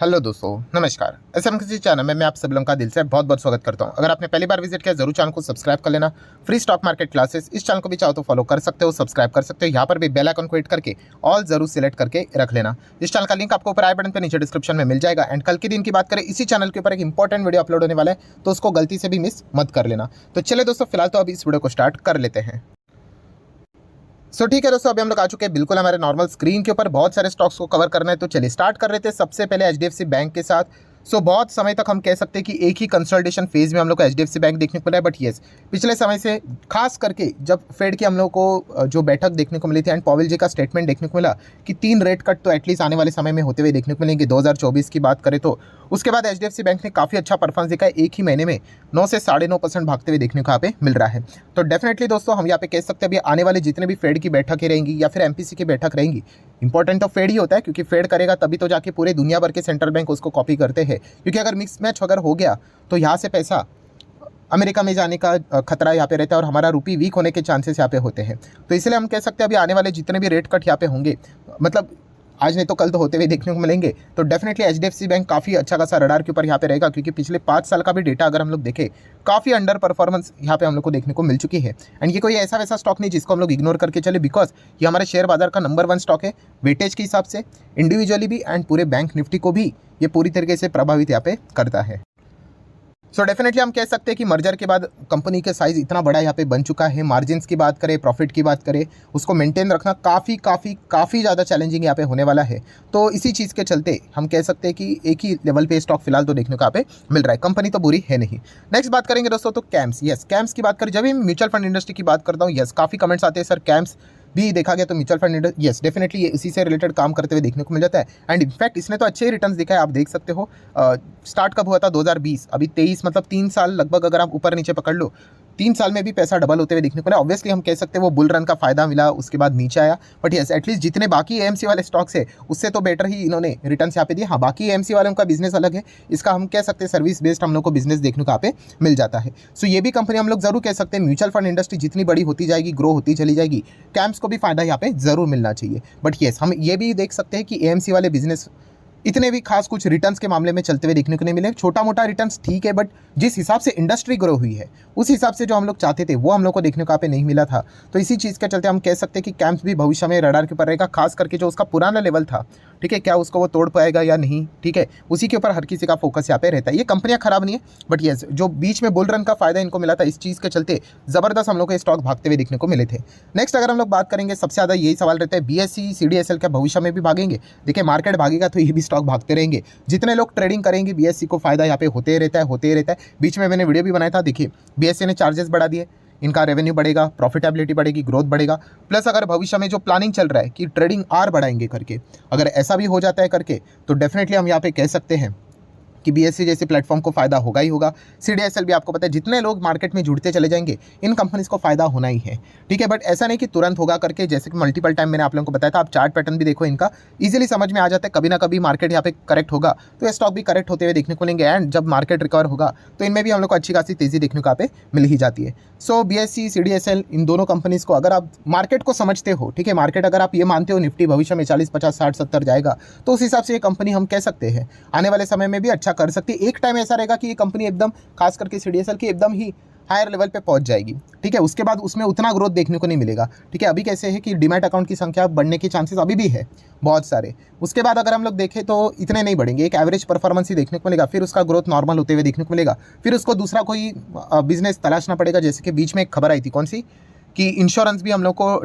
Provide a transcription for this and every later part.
Hello दोस्तों, नमस्कार। SMKC channel में मैं आप सभी लोगों का दिल से बहुत बहुत स्वागत करता हूं। अगर आपने पहली बार विजिट किया जरूर चैनल को सब्सक्राइब कर लेना। फ्री स्टॉक मार्केट क्लासेस इस चैनल को भी चाहो तो फॉलो कर सकते हो, सब्सक्राइब कर सकते हो। यहाँ पर भी बेल आइकन को हिट करके ऑल जरूर सिलेक्ट करके रख लेना। इस चैनल का लिंक आपको ऊपर आई बटन पर नीचे डिस्क्रिप्शन में मिल जाएगा। एंड कल के दिन की बात करें, इसी चैनल के ऊपर एक इंपॉर्टेंट वीडियो अपलोड होने वाला है, तो उसको गलती से भी मिस मत कर लेना। तो चलिए दोस्तों, फिलहाल तो अभी इस वीडियो को स्टार्ट कर लेते हैं। ठीक है दोस्तों, अभी हम लोग आ चुके हैं बिल्कुल हमारे नॉर्मल स्क्रीन के ऊपर। बहुत सारे स्टॉक्स को कवर करना है, तो चलिए स्टार्ट कर रहे थे सबसे पहले एचडीएफसी बैंक के साथ। बहुत समय तक हम कह सकते हैं कि एक ही कंसल्टेशन फेज में हम लोग को एचडीएफसी बैंक देखने को मिला है। बट येस, पिछले समय से खास करके जब फेड की हम लोग को जो बैठक देखने को मिली थी एंड पॉवेल जी का स्टेटमेंट देखने को मिला कि 3 रेट कट तो एटलीस्ट आने वाले समय में होते हुए देखने को मिलेंगे 2024 की बात करें तो। उसके बाद एचडीएफसी बैंक ने काफ़ी अच्छा परफॉर्मेंस दिखा है। एक ही महीने में 9 से 9.5% भागते हुए देखने को यहाँ पे मिल रहा है। तो डेफिनेटली दोस्तों, हम यहाँ पे कह सकते हैं अभी आने वाले जितने भी फेड की बैठकें रहेंगी या फिर एमपीसी की बैठक रहेंगी, इंपॉर्टेंट तो फेड ही होता है, क्योंकि फेड करेगा तभी तो जाके पूरे दुनिया भर के सेंट्रल बैंक उसको कॉपी करते हैं। क्योंकि अगर मिक्स मैच अगर हो गया तो यहाँ से पैसा अमेरिका में जाने का खतरा यहाँ पे रहता है और हमारा रुपी वीक होने के चांसेस यहाँ पे होते हैं। तो इसलिए हम कह सकते हैं अभी आने वाले जितने भी रेट कट यहाँ पे होंगे, मतलब आज नहीं तो कल तो होते हुए देखने को मिलेंगे। तो डेफिनेटली एचडीएफसी बैंक काफ़ी अच्छा खासा रडार के ऊपर यहाँ पे रहेगा, क्योंकि पिछले 5 साल का भी डेटा अगर हम लोग देखें, काफ़ी अंडर परफॉर्मेंस यहाँ पे हम लोग को देखने को मिल चुकी है। एंड ये कोई ऐसा वैसा स्टॉक नहीं जिसको हम लोग इग्नोर करके चले, बिकॉज ये हमारे शेयर बाजार का नंबर 1 स्टॉक है वेटेज के हिसाब से, इंडिविजुअली भी एंड पूरे बैंक निफ्टी को भी ये पूरी तरीके से प्रभावित यहाँ पे करता है। डेफिनेटली हम कह सकते हैं कि मर्जर के बाद कंपनी का साइज़ इतना बड़ा यहाँ पे बन चुका है। मार्जिन्स की बात करें, प्रॉफिट की बात करें, उसको मेंटेन रखना काफ़ी ज़्यादा चैलेंजिंग यहाँ पे होने वाला है। तो इसी चीज़ के चलते हम कह सकते हैं कि एक ही लेवल पे स्टॉक फिलहाल तो देखने को यहाँ पे मिल रहा है। कंपनी तो बुरी है नहीं। नेक्स्ट बात करेंगे दोस्तों तो कैम्स। यस, कैम्स की बात करें, जब भी म्यूचुअल फंड इंडस्ट्री की बात करता हूँ, यस काफ़ी कमेंट्स आते हैं सर कैम्स भी देखा गया तो mutual fund industry, yes definitely ये इसी से रिलेटेड काम करते हुए देखने को मिल जाता है। एंड इनफैक्ट इसने तो अच्छे ही रिटर्न्स दिखाए, आप देख सकते हो। स्टार्ट कब हुआ था 2020, अभी 23, मतलब 3 साल लगभग अगर आप ऊपर नीचे पकड़ लो, 3 साल में भी पैसा डबल होते हुए देखने को मिला। ऑब्वियसली हम कह सकते हैं वो बुल रन का फायदा मिला, उसके बाद नीचे आया। बट यस, एटलीस्ट जितने बाकी एएमसी वाले स्टॉक्स है उससे तो बेटर ही इन्होंने रिटर्न्स यहाँ पे दिए। हाँ, बाकी एएमसी वालों का बिजनेस अलग है, इसका हम कह सकते हैं सर्विस बेस्ड हम लोग को बिजनेस देखने को यहाँ पे मिल जाता है। ये भी कंपनी हम लोग जरूर कह सकते हैं, म्यूचुअल फंड इंडस्ट्री जितनी बड़ी होती जाएगी, ग्रो होती चली जाएगी, कैम्प्स को भी फायदा यहाँ पे जरूर मिलना चाहिए। बट येस, हम ये भी देख सकते हैं कि एएमसी वाले बिजनेस इतने भी खास कुछ रिटर्न्स के मामले में चलते हुए देखने को नहीं मिले। छोटा मोटा रिटर्न्स ठीक है, बट जिस हिसाब से इंडस्ट्री ग्रो हुई है उस हिसाब से जो हम लोग चाहते थे वो हम लोग को देखने को यहाँ पे नहीं मिला था। तो इसी चीज़ के चलते हम कह सकते हैं कि कैम्प्स भी भविष्य में रडार के ऊपर रहेगा, खास करके जो उसका पुराना लेवल था, ठीक है, क्या उसको वो तोड़ पाएगा या नहीं, ठीक है, उसी के ऊपर हर किसी का फोकस यहाँ पे रहता है। ये कंपनियां खराब नहीं है, बट ये जो बीच में बुल रन का फायदा इनको मिला था, इस चीज़ के चलते ज़बरदस्त हम लोग को स्टॉक भागते हुए देखने को मिले थे। नेक्स्ट अगर हम लोग बात करेंगे, सबसे ज़्यादा यही सवाल रहता है बीएससी सीडीएसएल क्या भविष्य में भी भागेंगे। देखिए, मार्केट भागेगा तो ये भी स्टॉक भागते रहेंगे। जितने लोग ट्रेडिंग करेंगे बीएससी को फायदा यहाँ पे होते रहता है। बीच में मैंने वीडियो भी बनाया था, देखिए बीएससी ने चार्जेस बढ़ा दिए, इनका रेवेन्यू बढ़ेगा, प्रॉफिटेबिलिटी बढ़ेगी, ग्रोथ बढ़ेगा। प्लस अगर भविष्य में जो प्लानिंग चल रहा है कि ट्रेडिंग आर बढ़ाएंगे करके, अगर ऐसा भी हो जाता है करके, तो डेफिनेटली हम यहाँ पे कह सकते हैं कि बीएससी जैसे प्लेटफॉर्म को फायदा होगा ही होगा। सीडीएसएल भी आपको पता है, जितने लोग मार्केट में जुड़ते चले जाएंगे इन कंपनीज को फायदा होना ही है, ठीक है। बट ऐसा नहीं कि तुरंत होगा करके, जैसे कि मल्टीपल टाइम मैंने आप लोगों को बताया था। आप चार्ट पैटर्न भी देखो, इनका इजीली समझ में आ जाता है। कभी ना कभी मार्केट यहाँ पे करेक्ट होगा तो ये स्टॉक भी करेक्ट होते हुए देखने को मिलेंगे। एंड जब मार्केट रिकवर होगा तो इनमें भी हम लोग को अच्छी खासी तेजी देखने को यहाँ पे मिल ही जाती है। बीएससी सीडीएसएल इन दोनों कंपनीज को अगर आप मार्केट को समझते हो, ठीक है, मार्केट अगर आप ये मानते हो निफ्टी भविष्य में 40, 50, 60, 70 जाएगा, तो उस हिसाब से ये कंपनी हम कह सकते हैं आने वाले समय में भी अच्छा कर सकती है। एक टाइम ऐसा रहेगा कि ये कंपनी एकदम, खास करके सीडीएसएल की, एकदम ही हायर लेवल पे पहुंच जाएगी, ठीक है। उसके बाद उसमें उतना ग्रोथ देखने को नहीं मिलेगा, ठीक है। अभी कैसे है कि डीमैट अकाउंट की संख्या बढ़ने के चांसेस अभी भी है बहुत सारे। उसके बाद अगर हम लोग देखें तो इतने नहीं बढ़ेंगे, एक एवरेज परफॉर्मेंस ही देखने को मिलेगा, फिर उसका ग्रोथ नॉर्मल होते हुए देखने को मिलेगा, फिर उसको दूसरा कोई बिजनेस तलाशना पड़ेगा। जैसे कि बीच में एक खबर आई थी, कौन सी, कि इंश्योरेंस भी हम लोग को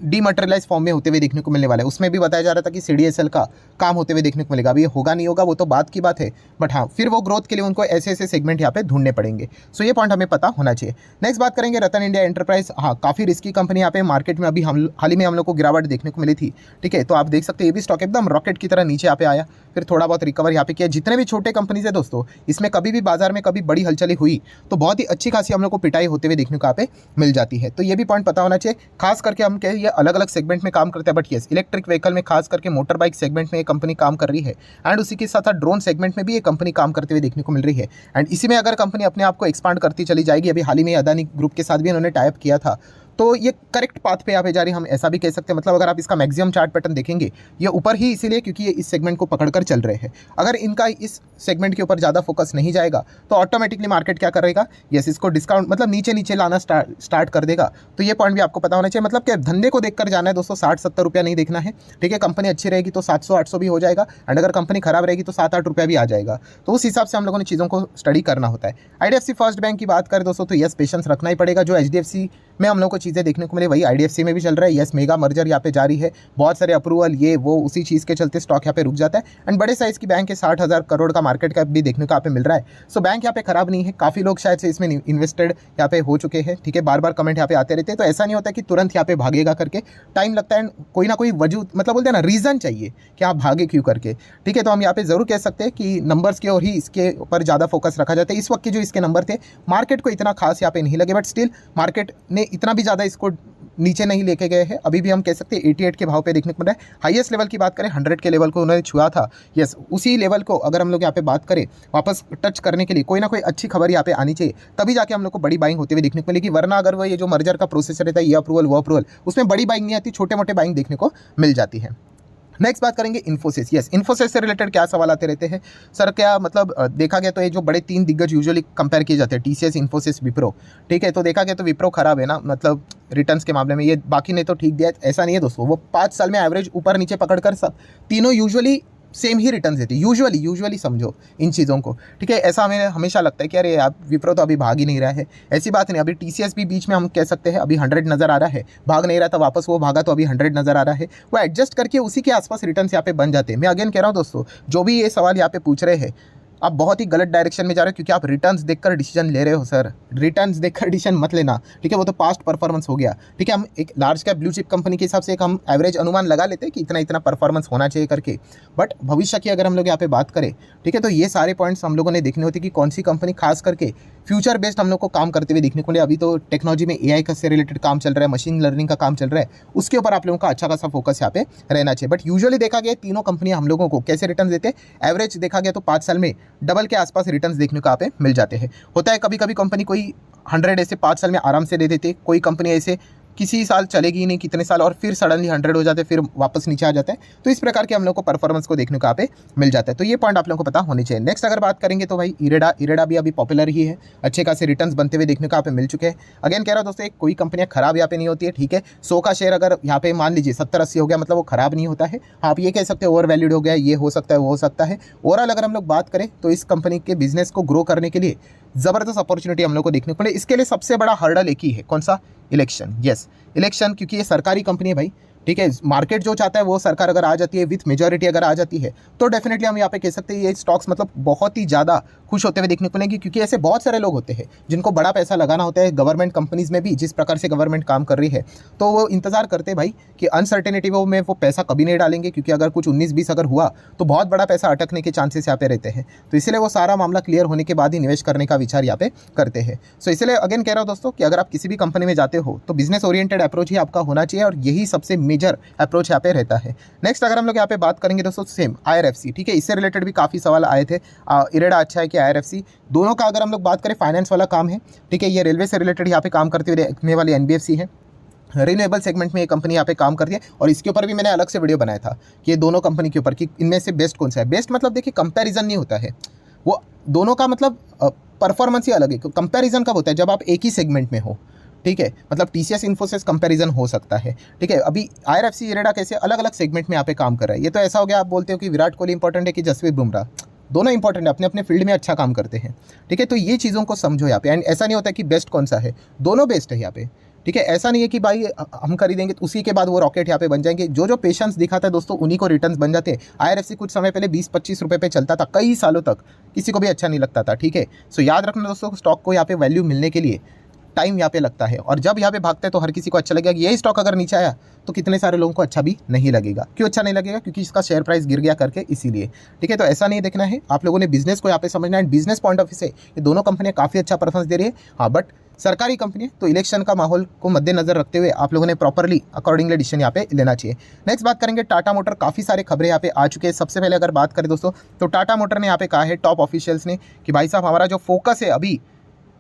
डीमटेरियलाइज फॉर्म में होते हुए देखने को मिलने वाला है। उसमें भी बताया जा रहा था कि सीडीएसएल का काम होते हुए देखने को मिलेगा। अभी ये होगा नहीं होगा वो तो बात की बात है, बट हाँ, फिर वो ग्रोथ के लिए उनको ऐसे ऐसे सेगमेंट यहाँ पे ढूंढने पड़ेंगे। ये पॉइंट हमें पता होना चाहिए। नेक्स्ट बात करेंगे रतन इंडिया एंटरप्राइज। हाँ, काफ़ी रिस्की कंपनी यहाँ पे मार्केट में अभी हाल ही में हम लोग को गिरावट देखने को मिली थी, ठीक है। तो आप देख सकते हैं ये भी स्टॉक एकदम रॉकेट की तरह नीचे यहाँ पे आया, फिर थोड़ा बहुत रिकवर यहाँ पे किया। जितने भी छोटे कंपनीज है दोस्तों, इसमें कभी भी बाजार में कभी बड़ी हलचली हुई तो बहुत ही अच्छी खासी हम लोग को पिटाई होते हुए देखने को यहाँ पे मिल जाती है। तो ये भी पॉइंट पता होना चाहिए। खास करके हम कहें ये अलग अलग सेगमेंट में काम करते हैं, बट यस, इलेक्ट्रिक व्हीकल में, खास करके मोटर बाइक सेगमेंट में ये कंपनी काम कर रही है। एंड उसी के साथ साथ ड्रोन सेगमेंट में भी ये कंपनी काम करते हुए देखने को मिल रही है। एंड इसी में अगर कंपनी अपने आप को एक्सपांड करती चली जाएगी, अभी हाल ही में अदानी ग्रुप के साथ भी उन्होंने टाइप किया था, तो ये करेक्ट पाथ पे यहाँ पे जा रही है, हम ऐसा भी कह सकते हैं। मतलब अगर आप इसका मैक्सिमम चार्ट पैटर्न देखेंगे, ये ऊपर ही इसीलिए क्योंकि ये इस सेगमेंट को पकड़कर चल रहे हैं। अगर इनका इस सेगमेंट के ऊपर ज़्यादा फोकस नहीं जाएगा तो ऑटोमेटिकली मार्केट क्या करेगा, यस, इसको डिस्काउंट मतलब नीचे नीचे लाना स्टार्ट कर देगा। तो ये पॉइंट भी आपको पता होना चाहिए। मतलब कि धंधे को देखकर जाना है दोस्तों, 60-70 रुपया नहीं देखना है, ठीक है। कंपनी अच्छी रहेगी तो 700-800 भी हो जाएगा, एंड अगर कंपनी खराब रहेगी तो 7-8 रुपया भी आ जाएगा। तो उस हिसाब से हम लोगों ने चीज़ों को स्टडी करना होता है। IDFC फर्स्ट बैंक की बात करें दोस्तों तो यस, पेशेंस रखना ही पड़ेगा। जो HDFC में हम लोग को चीज़ें देखने को मिले वही IDFC में भी चल रहा है। यस, मेगा मर्जर यहाँ पे जारी है, बहुत सारे अप्रूवल ये वो, उसी चीज़ के चलते स्टॉक यहाँ पे रुक जाता है। एंड बड़े साइज़ की बैंक है, 60,000 करोड़ का मार्केट कैप भी देखने को यहाँ पे मिल रहा है। सो बैंक यहाँ पे खराब नहीं है, काफ़ी लोग शायद से इसमें इन्वेस्टेड यहाँ पे हो चुके हैं, ठीक है। बार बार कमेंट यहाँ पे आते रहते हैं, तो ऐसा नहीं होता कि तुरंत यहाँ पे भागेगा करके, टाइम लगता है। कोई ना कोई वजह मतलब बोलते हैं ना, रीज़न चाहिए कि आप भागे क्यों करके, ठीक है। तो हम यहाँ पे ज़रूर कह सकते हैं कि नंबर्स की ओर ही इसके ऊपर ज़्यादा फोकस रखा जाता है। इस वक्त के जो इसके नंबर थे मार्केट को इतना खास यहाँ पे नहीं लगे, बट स्टिल मार्केट ने इतना भी ज़्यादा इसको नीचे नहीं लेके गए हैं। अभी भी हम कह सकते हैं 88 के भाव पे देखने को मिल रहा है। हाईएस्ट लेवल की बात करें 100 के लेवल को उन्होंने छुआ था, यस, उसी लेवल को अगर हम लोग यहाँ पे बात करें वापस टच करने के लिए कोई ना कोई अच्छी खबर यहाँ पे आनी चाहिए, तभी जाके हम लोग को बड़ी बाइंग होते हुए देखने को मिलेगी। वरना अगर वो ये जो मर्जर का प्रोसेस रहता है, ये अप्रूवल वो अप्रूवल, उसमें बड़ी बाइंग नहीं आती, छोटे मोटे बाइंग देखने को मिल जाती है। नेक्स्ट बात करेंगे इन्फोसिस। यस, इन्फोसिस से रिलेटेड क्या सवाल आते रहते हैं सर, क्या मतलब देखा गया तो ये जो बड़े 3 दिग्गज यूजुअली कंपेयर किए जाते हैं, TCS, इन्फोसिस, विप्रो, ठीक है। तो देखा गया तो विप्रो खराब है ना, मतलब रिटर्न्स के मामले में। ये बाकी ने तो ठीक दिया, ऐसा नहीं है दोस्तों। वो 5 साल में एवरेज ऊपर नीचे पकड़कर सब तीनों यूजुअली सेम ही रिटर्न्स देती है, यूजुअली समझो इन चीज़ों को, ठीक है। ऐसा हमें हमेशा लगता है कि अरे आप विप्रो तो अभी भाग ही नहीं रहा है, ऐसी बात नहीं। अभी TCS भी बीच में हम कह सकते हैं अभी 100 नज़र आ रहा है, भाग नहीं रहा था, वापस वो भागा तो अभी 100 नज़र आ रहा है। वो एडजस्ट करके उसी के आसपास रिटर्न्स यहाँ पे बन जाते हैं। मैं अगेन कह रहा हूँ दोस्तों, जो भी ये सवाल यहाँ पे पूछ रहे हैं, आप बहुत ही गलत डायरेक्शन में जा रहे हो, क्योंकि आप रिटर्न्स देखकर डिसीजन ले रहे हो सर। रिटर्न्स देखकर डिसीजन मत लेना, ठीक है। वो तो पास्ट परफॉर्मेंस हो गया, ठीक है। हम एक large cap blue chip company के हिसाब से एक हम एवरेज अनुमान लगा लेते हैं कि इतना इतना परफॉर्मेंस होना चाहिए करके, बट भविष्य की अगर हम लोग यहाँ पे बात करें, ठीक है, तो ये सारे पॉइंट्स हम लोगों ने देखने होते कि कौन सी कंपनी खास करके फ्यूचर बेस्ड हम लोग को काम करते हुए देखने को मिले। अभी तो टेक्नोलॉजी में AI का से रिलेटेड काम चल रहा है, मशीन लर्निंग का काम चल रहा है, उसके ऊपर आप लोगों का अच्छा खासा फोकस यहाँ पे रहना चाहिए। बट यूजुअली देखा गया तीनों कंपनियां हम लोगों को कैसे रिटर्न देते हैं, एवरेज देखा गया तो 5 साल में डबल के आसपास रिटर्न्स देखने को यहाँ पे मिल जाते हैं। होता है कभी कभी कंपनी कोई 100 ऐसे 5 साल में आराम से दे देते, कोई कंपनी ऐसे किसी साल चलेगी ही नहीं कितने साल, और फिर सडनली 100 हो जाते, फिर वापस नीचे आ जाता है। तो इस प्रकार के हम लोग को परफॉर्मेंस को देखने को यहाँ पे मिल जाता है। तो ये पॉइंट आप लोगों को पता होनी चाहिए। नेक्स्ट अगर बात करेंगे तो भाई इरेडा भी अभी पॉपुलर ही है, अच्छे खासे रिटर्न्स बनते हुए देखने को यहाँ पे मिल चुके हैं। अगेन कह रहा हूँ दोस्तों, कोई कंपनियाँ खराब यहाँ पे नहीं होती है, ठीक है। 100 का शेयर अगर यहाँ पे मान लीजिए 70-80 हो गया, मतलब वो खराब नहीं होता है। आप ये कह सकते हैं ओवर वैल्यूड हो गया, ये हो सकता है वो हो सकता है। ओवरऑल अगर हम लोग बात करें तो इस कंपनी के बिजनेस को ग्रो करने के लिए ज़बरदस्त अपॉर्चुनिटी हम लोग को देखने को मिले। इसके लिए सबसे बड़ा हर्डल एक ही है, कौन सा? इलेक्शन। यस, इलेक्शन, क्योंकि ये सरकारी कंपनी है भाई, ठीक है। मार्केट जो चाहता है वो सरकार अगर आ जाती है, विथ मेजॉरिटी अगर आ जाती है, तो डेफिनेटली हम यहाँ पे कह सकते हैं ये स्टॉक्स मतलब बहुत ही ज़्यादा खुश होते हुए देखने को मिलेंगे। क्योंकि ऐसे बहुत सारे लोग होते हैं जिनको बड़ा पैसा लगाना होता है गवर्नमेंट कंपनीज़ में भी, जिस प्रकार से गवर्नमेंट काम कर रही है, तो वो इंतजार करते हैं भाई कि अनसर्टेनिटी में वो पैसा कभी नहीं डालेंगे, क्योंकि अगर कुछ 19-20 अगर हुआ तो बहुत बड़ा पैसा अटकने के चांसेस यहाँ पे रहते हैं। तो इसलिए वो सारा मामला क्लियर होने के बाद ही निवेश करने का विचार यहाँ पे करते हैं। सो इसलिए अगेन कह रहा हूँ दोस्तों कि अगर आप किसी भी कंपनी में जाते हो तो बिजनेस ओरिएंटेड अप्रोच ही आपका होना चाहिए, और यही सबसे मेजर अप्रोच यहाँ पे रहता है। नेक्स्ट अगर हम लोग यहाँ पे बात करेंगे दोस्तों, सेम IRFC, ठीक है। इससे रिलेटेड भी काफ़ी सवाल आए थे, इरेडा अच्छा है कि IRFC, दोनों का अगर हम लोग बात करें फाइनेंस वाला काम है, ठीक है। ये रेलवे से रिलेटेड यहाँ पे काम करते हुए देखने वाली NBFC है, रिन्यूएबल सेगमेंट में ये कंपनी यहाँ पे काम करती है। और इसके ऊपर भी मैंने अलग से वीडियो बनाया था कि ये दोनों कंपनी के ऊपर कि इनमें से बेस्ट कौन सा है। बेस्ट मतलब देखिए कंपैरिजन नहीं होता है, वो दोनों का मतलब परफॉर्मेंस ही अलग है। कंपैरिजन कब होता है? जब आप एक ही सेगमेंट में हो, ठीक है। मतलब TCS इन्फोसिस कंपैरिजन हो सकता है, ठीक है। अभी IRFC इरेडा कैसे अलग अलग सेगमेंट में यहाँ पे काम कर रहा है। ये तो ऐसा हो गया, आप बोलते हो कि विराट कोहली इंपॉर्टेंट है कि जसप्रीत बुमराह, दोनों इंपॉर्टेंट है, अपने अपने फील्ड में अच्छा काम करते हैं, ठीक है। तो ये चीज़ों को समझो यहाँ पे। एंड ऐसा नहीं होता कि बेस्ट कौन सा है, दोनों बेस्ट है यहाँ पे, ठीक है। ऐसा नहीं है कि भाई हम खरीदेंगे तो उसी के बाद वो रॉकेट यहाँ पे बन जाएंगे। जो जो पेशेंस दिखाता है दोस्तों, उन्हीं को रिटर्न्स बन जाते हैं। IRFC कुछ समय पहले 20-25 रुपये पे चलता था, कई सालों तक, किसी को भी अच्छा नहीं लगता था, ठीक है। सो याद रखना दोस्तों, स्टॉक को यहाँ पे वैल्यू मिलने के लिए टाइम यहाँ पे लगता है, और जब यहाँ पे भागते हैं तो हर किसी को अच्छा लगेगा। यही स्टॉक अगर नीचे आया तो कितने सारे लोगों को अच्छा भी नहीं लगेगा। क्यों अच्छा नहीं लगेगा? क्योंकि इसका शेयर प्राइस गिर गया करके, इसीलिए, ठीक है। तो ऐसा नहीं देखना है, आप लोगों ने बिजनेस को यहाँ पे समझना है। बिजनेस पॉइंट ऑफ व्यू से ये दोनों कंपनियां काफ़ी अच्छा परफॉर्मेंस दे रही है, हाँ, बट सरकारी कंपनी है तो इलेक्शन का माहौल को मद्देनजर रखते हुए आप लोगों ने प्रॉपरली अकॉर्डिंगली डिसीजन यहाँ पे लेना चाहिए। नेक्स्ट बात करेंगे टाटा मोटर, काफ़ी सारे खबरें यहाँ पे आ चुके हैं। सबसे पहले अगर बात करें दोस्तों तो टाटा मोटर ने यहाँ पे कहा है, टॉप ऑफिशियल्स ने, कि भाई साहब हमारा जो फोकस है अभी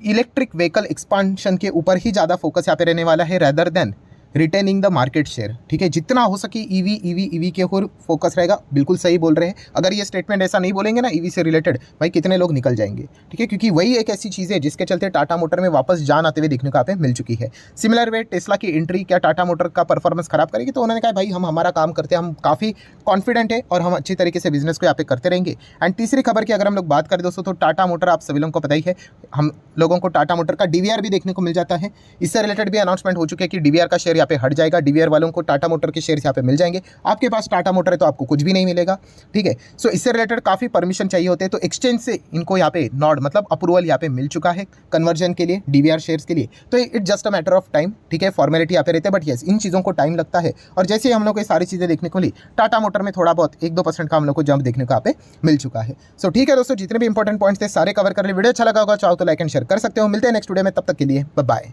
इलेक्ट्रिक व्हीकल एक्सपांशन के ऊपर ही ज़्यादा फोकस यहाँ पे रहने वाला है rather than retaining the market share. ठीक है, जितना हो सके ईवी के ऊपर फोकस रहेगा। बिल्कुल सही बोल रहे हैं। अगर ये स्टेटमेंट ऐसा नहीं बोलेंगे ना ईवी से रिलेटेड, भाई कितने लोग निकल जाएंगे। ठीक है, क्योंकि वही एक ऐसी चीज़ है जिसके चलते टाटा मोटर में वापस जान आते हुए देखने को यहाँ पे मिल चुकी है। सिमिलर वे टेस्ला की एंट्री क्या टाटा मोटर का परफॉर्मेंस खराब करेगी, तो उन्होंने कहा भाई हम हमारा काम करते हैं, हम काफ़ी कॉन्फिडेंट है और हम अच्छी तरीके से बिजनेस को यहाँ पे करते रहेंगे। एंड तीसरी खबर की अगर हम लोग बात करें दोस्तों, तो टाटा मोटर आप सभी लोगों को पता ही है, हम लोगों को टाटा मोटर का डीवीआर भी देखने को मिल जाता है। इससे रिलेटेड भी अनाउंसमेंट हो चुकी है कि डीवीआर का शेयर यहाँ पे हट जाएगा, डीवीआर वालों को टाटा मोटर के शेयर यहाँ पे मिल जाएंगे। आपके पास टाटा मोटर है तो आपको कुछ भी नहीं मिलेगा। ठीक है, सो इससे रिलेटेड काफी परमिशन चाहिए होते हैं, तो एक्सचेंज से इनको यहाँ पे नॉड मतलब अप्रूवल यहाँ पे मिल चुका है कन्वर्जन के लिए, डीवीआर शेयर्स के लिए। तो it just a matter of time. ठीक है, फॉर्मेलिटी यहाँ पे रहते हैं, बट यस इन चीज़ों को टाइम लगता है। और जैसे ही हम लोग को ये सारी चीज़ें देखने को मिली, टाटा मोटर में थोड़ा बहुत 1-2% का हम लोग को जंप देखने को यहाँ पे मिल चुका है। सो ठीक है दोस्तों, जितने भी इंपॉर्टेंट पॉइंट्स थे सारे कवर कर लिए। वीडियो अच्छा लगा होगा चाहो तो लाइक एंड शेयर कर सकते हो। मिलते हैं नेक्स्ट वीडियो में, तब तक के लिए बाय बाय।